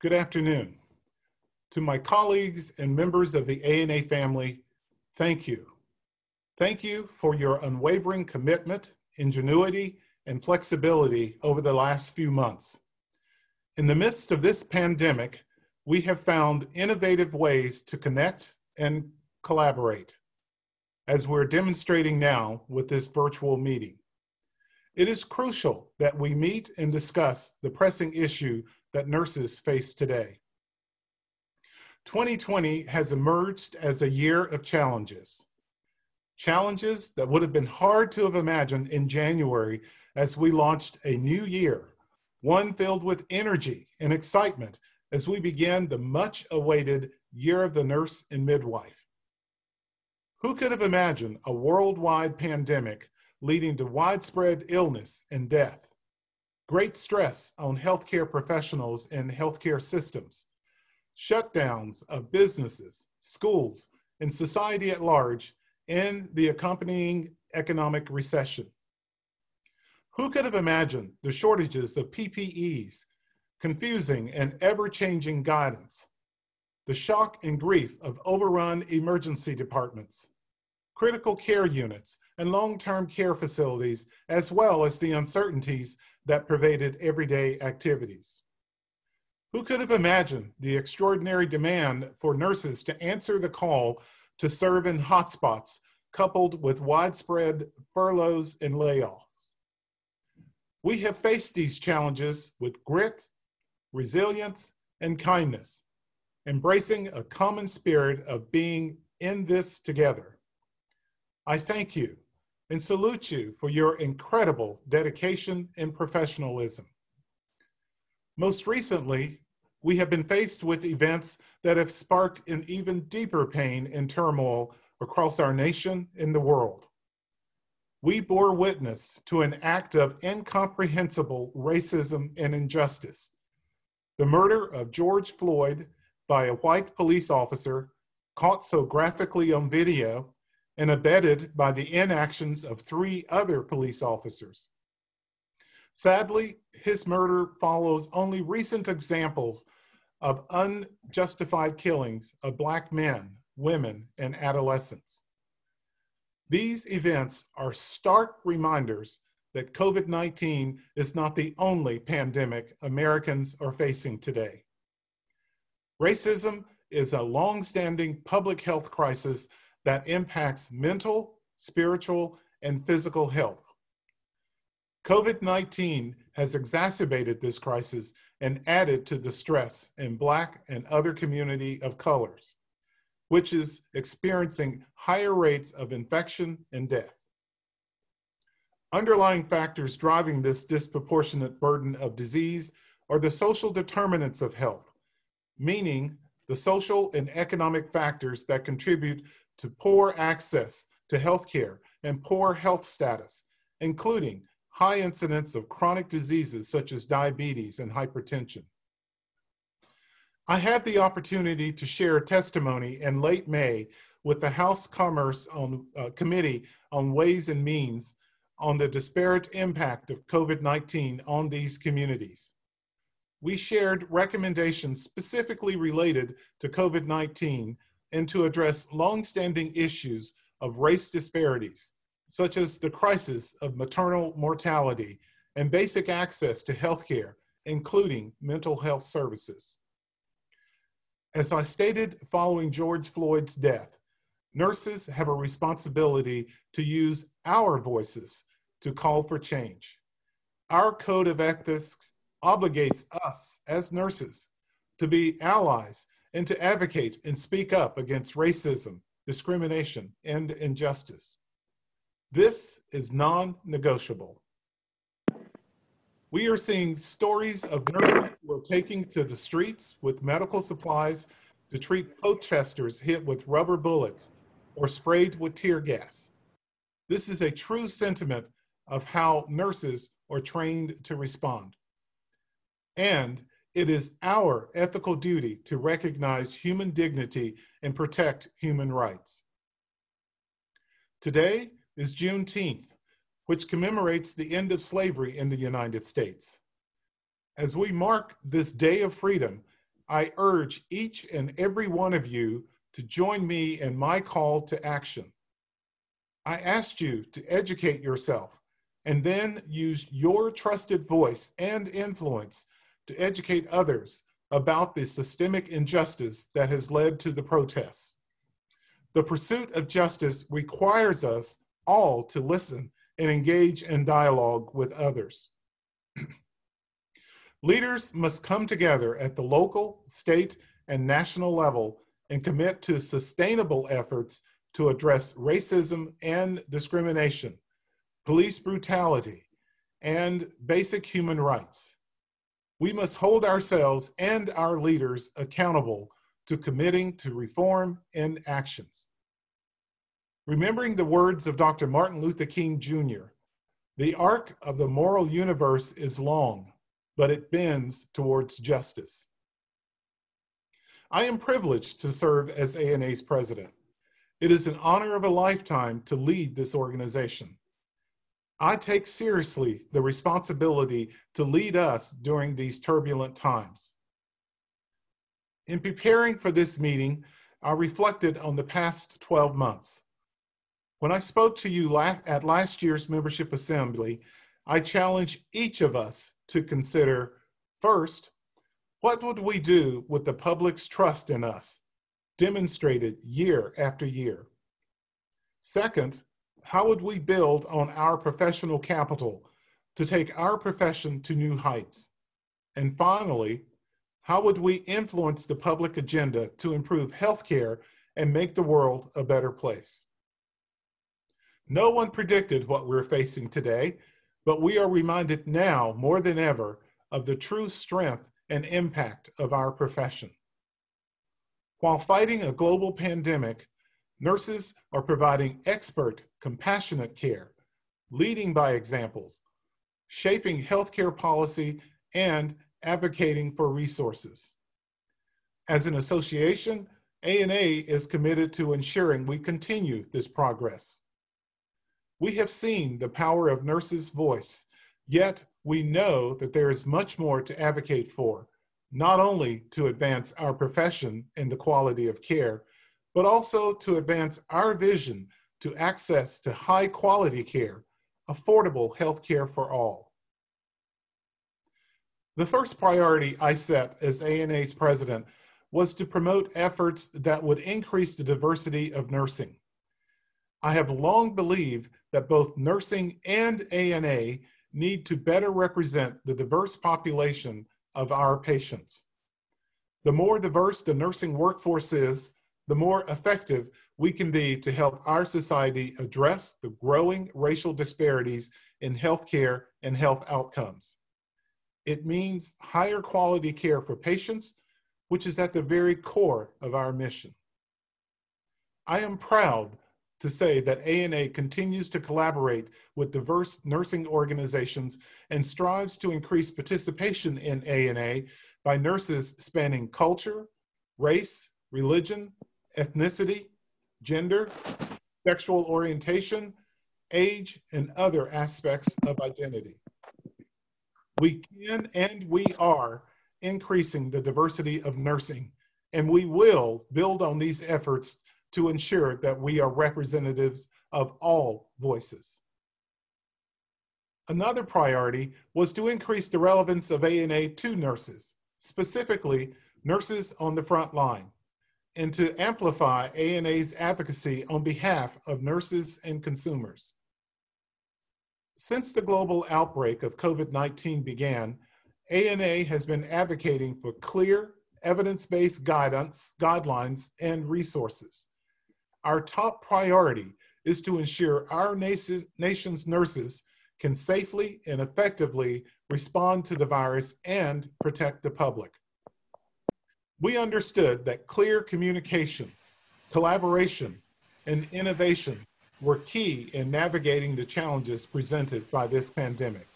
Good afternoon. To my colleagues and members of the ANA family, thank you. Thank you for your unwavering commitment, ingenuity, and flexibility over the last few months. In the midst of this pandemic, we have found innovative ways to connect and collaborate, as we're demonstrating now with this virtual meeting. It is crucial that we meet and discuss the pressing issue that nurses face today. 2020 has emerged as a year of challenges. Challenges that would have been hard to have imagined in January as we launched a new year, one filled with energy and excitement as we began the much awaited Year of the Nurse and Midwife. Who could have imagined a worldwide pandemic leading to widespread illness and death, great stress on healthcare professionals and healthcare systems, shutdowns of businesses, schools, and society at large, and the accompanying economic recession? Who could have imagined the shortages of PPEs, confusing and ever-changing guidance, the shock and grief of overrun emergency departments, critical care units, and long-term care facilities, as well as the uncertainties that pervaded everyday activities? Who could have imagined the extraordinary demand for nurses to answer the call to serve in hotspots, coupled with widespread furloughs and layoffs? We have faced these challenges with grit, resilience, and kindness, embracing a common spirit of being in this together. I thank you and salute you for your incredible dedication and professionalism. Most recently, we have been faced with events that have sparked an even deeper pain and turmoil across our nation and the world. We bore witness to an act of incomprehensible racism and injustice: the murder of George Floyd by a white police officer, caught so graphically on video and abetted by the inactions of 3 other police officers. Sadly, his murder follows only recent examples of unjustified killings of Black men, women, and adolescents. These events are stark reminders that COVID-19 is not the only pandemic Americans are facing today. Racism is a long-standing public health crisis that impacts mental, spiritual, and physical health. COVID-19 has exacerbated this crisis and added to the stress in Black and other community of colors, which is experiencing higher rates of infection and death. Underlying factors driving this disproportionate burden of disease are the social determinants of health, meaning the social and economic factors that contribute to poor access to healthcare and poor health status, including high incidence of chronic diseases such as diabetes and hypertension. I had the opportunity to share testimony in late May with the House Commerce Committee on Ways and Means on the disparate impact of COVID-19 on these communities. We shared recommendations specifically related to COVID-19 and to address longstanding issues of race disparities, such as the crisis of maternal mortality and basic access to healthcare, including mental health services. As I stated following George Floyd's death, nurses have a responsibility to use our voices to call for change. Our code of ethics obligates us as nurses to be allies and to advocate and speak up against racism, discrimination, and injustice. This is non-negotiable. We are seeing stories of nurses who are taking to the streets with medical supplies to treat protesters hit with rubber bullets or sprayed with tear gas. This is a true sentiment of how nurses are trained to respond. And it is our ethical duty to recognize human dignity and protect human rights. Today is Juneteenth, which commemorates the end of slavery in the United States. As we mark this day of freedom, I urge each and every one of you to join me in my call to action. I asked you to educate yourself and then use your trusted voice and influence to educate others about the systemic injustice that has led to the protests. The pursuit of justice requires us all to listen and engage in dialogue with others. Leaders must come together at the local, state, and national level and commit to sustainable efforts to address racism and discrimination, police brutality, and basic human rights. We must hold ourselves and our leaders accountable to committing to reform and actions. Remembering the words of Dr. Martin Luther King Jr., the arc of the moral universe is long, but it bends towards justice. I am privileged to serve as ANA's president. It is an honor of a lifetime to lead this organization. I take seriously the responsibility to lead us during these turbulent times. In preparing for this meeting, I reflected on the past 12 months. When I spoke to you at last year's membership assembly, I challenged each of us to consider, first, what would we do with the public's trust in us, demonstrated year after year? Second, how would we build on our professional capital to take our profession to new heights? And finally, how would we influence the public agenda to improve healthcare and make the world a better place? No one predicted what we're facing today, but we are reminded now more than ever of the true strength and impact of our profession. While fighting a global pandemic, nurses are providing expert, compassionate care, leading by examples, shaping healthcare policy, and advocating for resources. As an association, ANA is committed to ensuring we continue this progress. We have seen the power of nurses' voice, yet we know that there is much more to advocate for, not only to advance our profession and the quality of care, but also to advance our vision to access to high quality care, affordable health care for all. The first priority I set as ANA's president was to promote efforts that would increase the diversity of nursing. I have long believed that both nursing and ANA need to better represent the diverse population of our patients. The more diverse the nursing workforce is, the more effective we can be to help our society address the growing racial disparities in healthcare and health outcomes. It means higher quality care for patients, which is at the very core of our mission. I am proud to say that ANA continues to collaborate with diverse nursing organizations and strives to increase participation in ANA by nurses spanning culture, race, religion, ethnicity, gender, sexual orientation, age, and other aspects of identity. We can and we are increasing the diversity of nursing, and we will build on these efforts to ensure that we are representatives of all voices. Another priority was to increase the relevance of ANA to nurses, specifically nurses on the front line, and to amplify ANA's advocacy on behalf of nurses and consumers. Since the global outbreak of COVID-19 began, ANA has been advocating for clear, evidence-based guidelines, and resources. Our top priority is to ensure our nation's nurses can safely and effectively respond to the virus and protect the public. We understood that clear communication, collaboration, and innovation were key in navigating the challenges presented by this pandemic.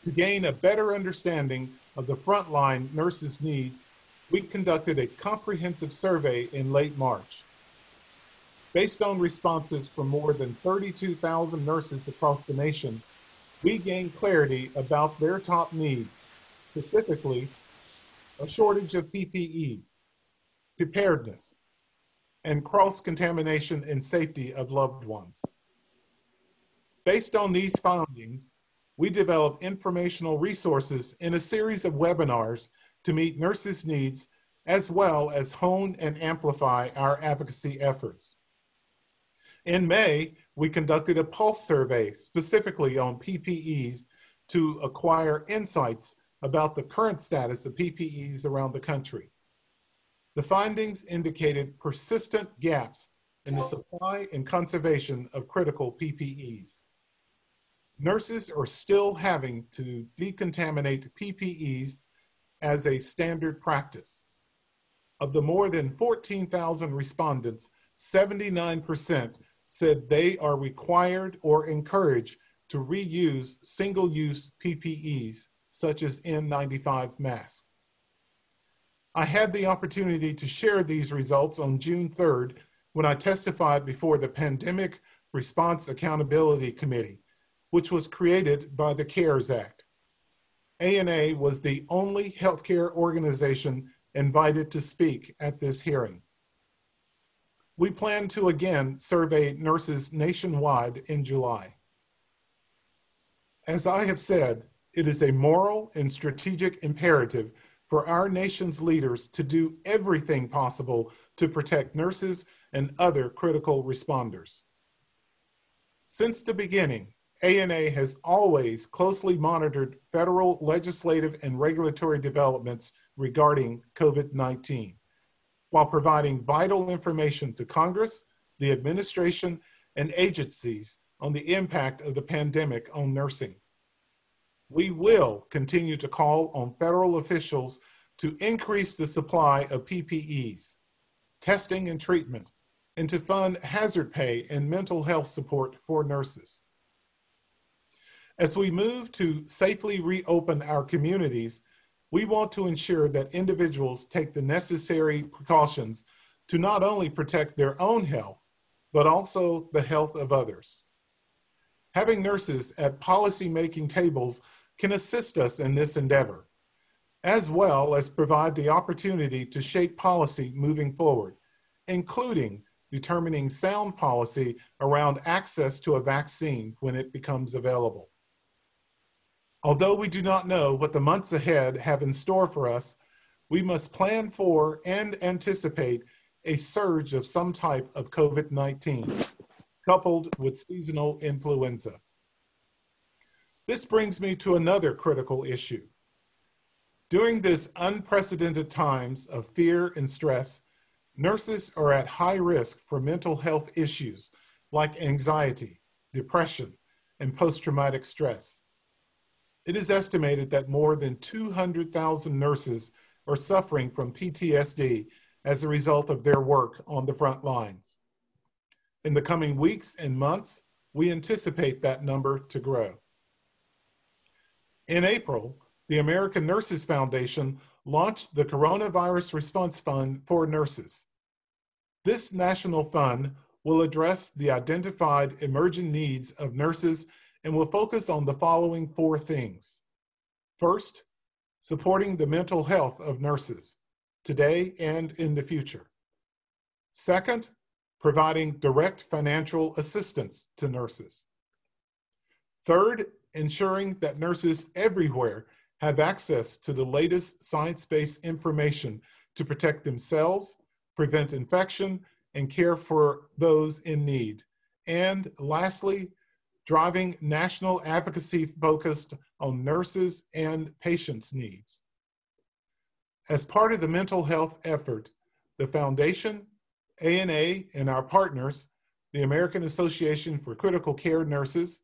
To gain a better understanding of the frontline nurses' needs, we conducted a comprehensive survey in late March. Based on responses from more than 32,000 nurses across the nation, we gained clarity about their top needs. Specifically, a shortage of PPEs, preparedness, and cross-contamination and safety of loved ones. Based on these findings, we developed informational resources in a series of webinars to meet nurses' needs, as well as hone and amplify our advocacy efforts. In May, we conducted a pulse survey specifically on PPEs to acquire insights about the current status of PPEs around the country. The findings indicated persistent gaps in the supply and conservation of critical PPEs. Nurses are still having to decontaminate PPEs as a standard practice. Of the more than 14,000 respondents, 79% said they are required or encouraged to reuse single-use PPEs, such as N95 masks. I had the opportunity to share these results on June 3rd when I testified before the Pandemic Response Accountability Committee, which was created by the CARES Act. ANA was the only healthcare organization invited to speak at this hearing. We plan to again survey nurses nationwide in July. As I have said, it is a moral and strategic imperative for our nation's leaders to do everything possible to protect nurses and other critical responders. Since the beginning, ANA has always closely monitored federal legislative and regulatory developments regarding COVID-19, while providing vital information to Congress, the administration, and agencies on the impact of the pandemic on nursing. We will continue to call on federal officials to increase the supply of PPEs, testing and treatment, and to fund hazard pay and mental health support for nurses. As we move to safely reopen our communities, we want to ensure that individuals take the necessary precautions to not only protect their own health, but also the health of others. Having nurses at policy-making tables can assist us in this endeavor, as well as provide the opportunity to shape policy moving forward, including determining sound policy around access to a vaccine when it becomes available. Although we do not know what the months ahead have in store for us, we must plan for and anticipate a surge of some type of COVID-19, coupled with seasonal influenza. This brings me to another critical issue. During this unprecedented times of fear and stress, nurses are at high risk for mental health issues like anxiety, depression, and post-traumatic stress. It is estimated that more than 200,000 nurses are suffering from PTSD as a result of their work on the front lines. In the coming weeks and months, we anticipate that number to grow. In April, the American Nurses Foundation launched the Coronavirus Response Fund for Nurses. This national fund will address the identified emerging needs of nurses and will focus on the following 4 things. First, supporting the mental health of nurses, today and in the future. Second, providing direct financial assistance to nurses. Third, ensuring that nurses everywhere have access to the latest science-based information to protect themselves, prevent infection, and care for those in need. And lastly, driving national advocacy focused on nurses and patients' needs. As part of the mental health effort, the Foundation, ANA, and our partners, the American Association for Critical Care Nurses,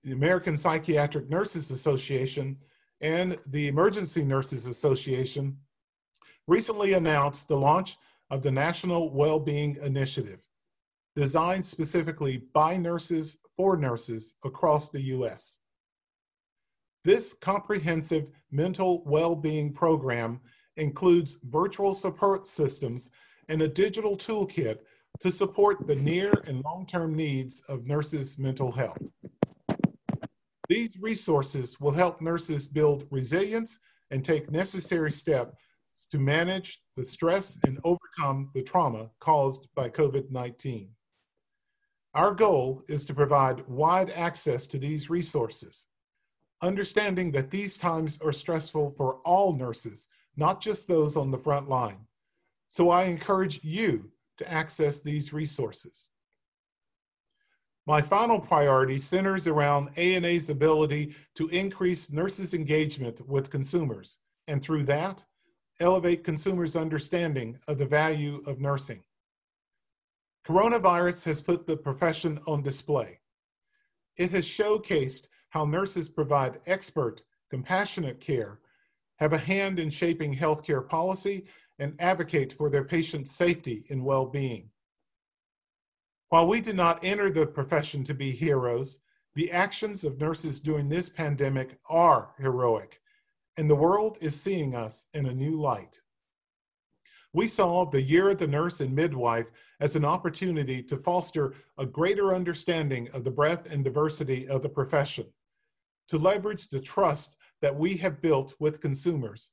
the American Psychiatric Nurses Association, and the Emergency Nurses Association, recently announced the launch of the National Wellbeing Initiative, designed specifically by nurses for nurses across the U.S. This comprehensive mental well-being program includes virtual support systems and a digital toolkit to support the near and long-term needs of nurses' mental health. These resources will help nurses build resilience and take necessary steps to manage the stress and overcome the trauma caused by COVID-19. Our goal is to provide wide access to these resources, understanding that these times are stressful for all nurses, not just those on the front line. So I encourage you to access these resources. My final priority centers around ANA's ability to increase nurses' engagement with consumers, and through that, elevate consumers' understanding of the value of nursing. Coronavirus has put the profession on display. It has showcased how nurses provide expert, compassionate care, have a hand in shaping healthcare policy, and advocate for their patients' safety and well-being. While we did not enter the profession to be heroes, the actions of nurses during this pandemic are heroic, and the world is seeing us in a new light. We saw the Year of the Nurse and Midwife as an opportunity to foster a greater understanding of the breadth and diversity of the profession, to leverage the trust that we have built with consumers,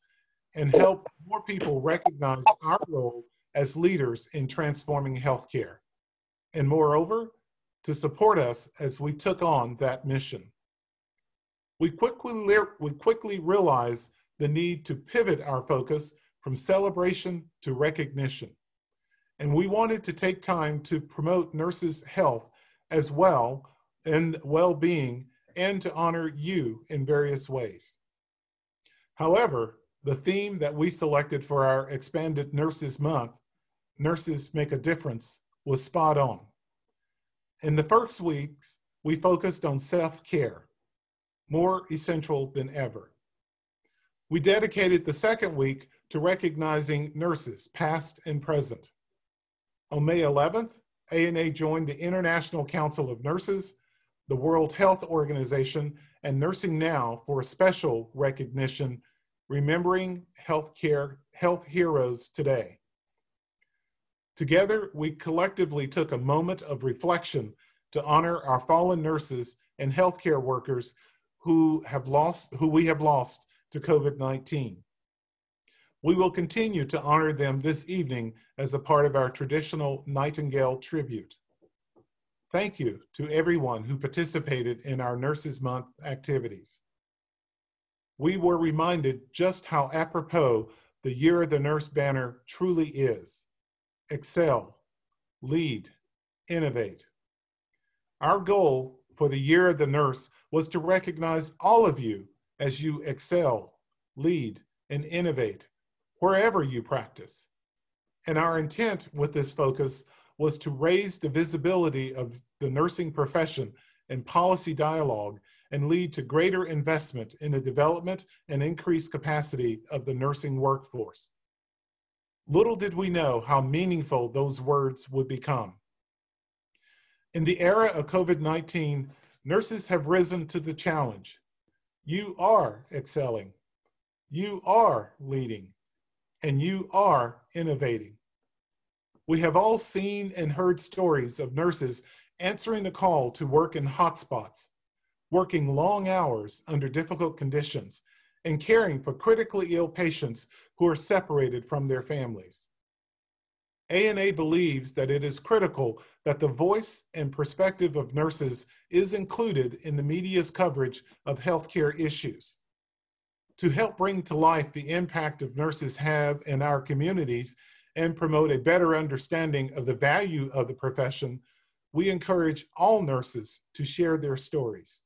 and help more people recognize our role as leaders in transforming healthcare. And moreover, to support us as we took on that mission. We quickly realized the need to pivot our focus from celebration to recognition. And we wanted to take time to promote nurses' health as well and well-being, and to honor you in various ways. However, the theme that we selected for our expanded Nurses Month, Nurses Make a Difference, was spot on. In the first weeks, we focused on self-care, more essential than ever. We dedicated the second week to recognizing nurses, past and present. On May 11th, ANA joined the International Council of Nurses, the World Health Organization, and Nursing Now for a special recognition, remembering health heroes today. Together, we collectively took a moment of reflection to honor our fallen nurses and healthcare workers who we have lost to COVID-19. We will continue to honor them this evening as a part of our traditional Nightingale tribute. Thank you to everyone who participated in our Nurses Month activities. We were reminded just how apropos the Year of the Nurse banner truly is. Excel, lead, innovate. Our goal for the Year of the Nurse was to recognize all of you as you excel, lead, and innovate wherever you practice. And our intent with this focus was to raise the visibility of the nursing profession and policy dialogue and lead to greater investment in the development and increased capacity of the nursing workforce. Little did we know how meaningful those words would become. In the era of COVID-19, nurses have risen to the challenge. You are excelling, you are leading, and you are innovating. We have all seen and heard stories of nurses answering the call to work in hotspots, working long hours under difficult conditions, and caring for critically ill patients who are separated from their families. ANA believes that it is critical that the voice and perspective of nurses is included in the media's coverage of healthcare issues. To help bring to life the impact of nurses have in our communities and promote a better understanding of the value of the profession, we encourage all nurses to share their stories.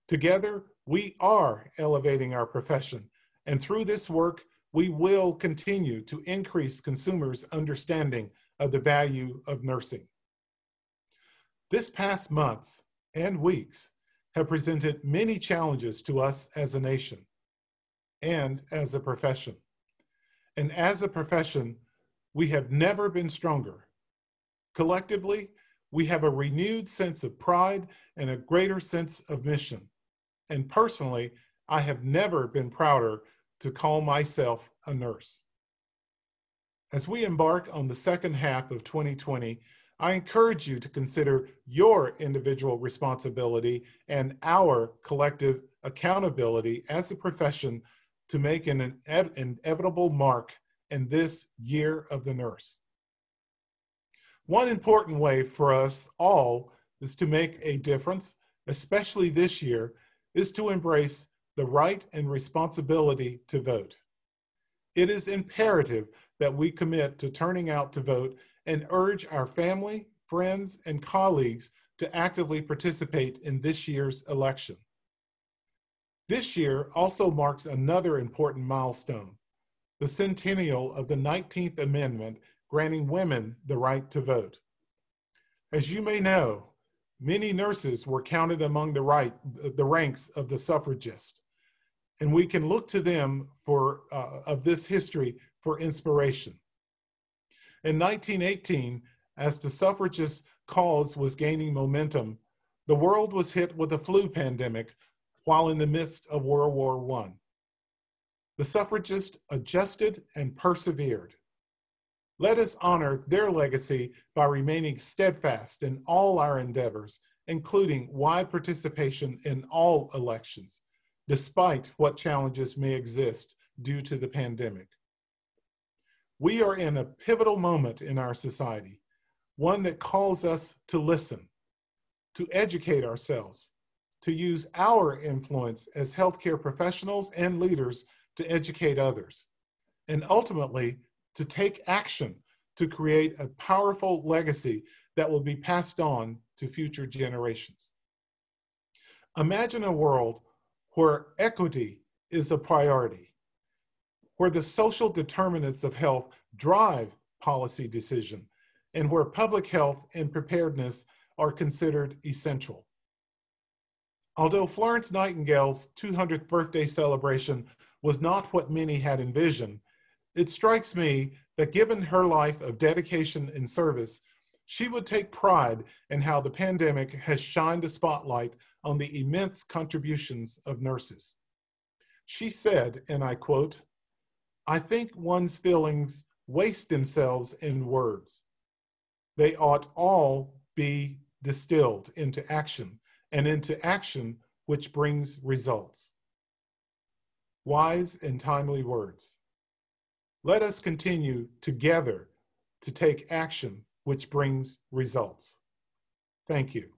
Together, we are elevating our profession, and through this work, we will continue to increase consumers' understanding of the value of nursing. This past months and weeks have presented many challenges to us as a nation and as a profession. And as a profession, we have never been stronger. Collectively, we have a renewed sense of pride and a greater sense of mission. And personally, I have never been prouder to call myself a nurse. As we embark on the second half of 2020, I encourage you to consider your individual responsibility and our collective accountability as a profession to make an inevitable mark in this year of the nurse. One important way for us all is to make a difference, especially this year, is to embrace the right and responsibility to vote. It is imperative that we commit to turning out to vote and urge our family, friends, and colleagues to actively participate in this year's election. This year also marks another important milestone, the centennial of the 19th Amendment granting women the right to vote. As you may know, many nurses were counted among the ranks of the suffragists, and we can look to them of this history for inspiration. In 1918, as the suffragist cause was gaining momentum, the world was hit with a flu pandemic while in the midst of World War I. The suffragists adjusted and persevered. Let us honor their legacy by remaining steadfast in all our endeavors, including wide participation in all elections, despite what challenges may exist due to the pandemic. We are in a pivotal moment in our society, one that calls us to listen, to educate ourselves, to use our influence as healthcare professionals and leaders to educate others, and ultimately to take action to create a powerful legacy that will be passed on to future generations. Imagine a world where equity is a priority, where the social determinants of health drive policy decision, and where public health and preparedness are considered essential. Although Florence Nightingale's 200th birthday celebration was not what many had envisioned, it strikes me that given her life of dedication and service, she would take pride in how the pandemic has shined a spotlight on the immense contributions of nurses. She said, and I quote, "I think one's feelings waste themselves in words. They ought all be distilled into action, and into action which brings results." Wise and timely words. Let us continue together to take action which brings results. Thank you.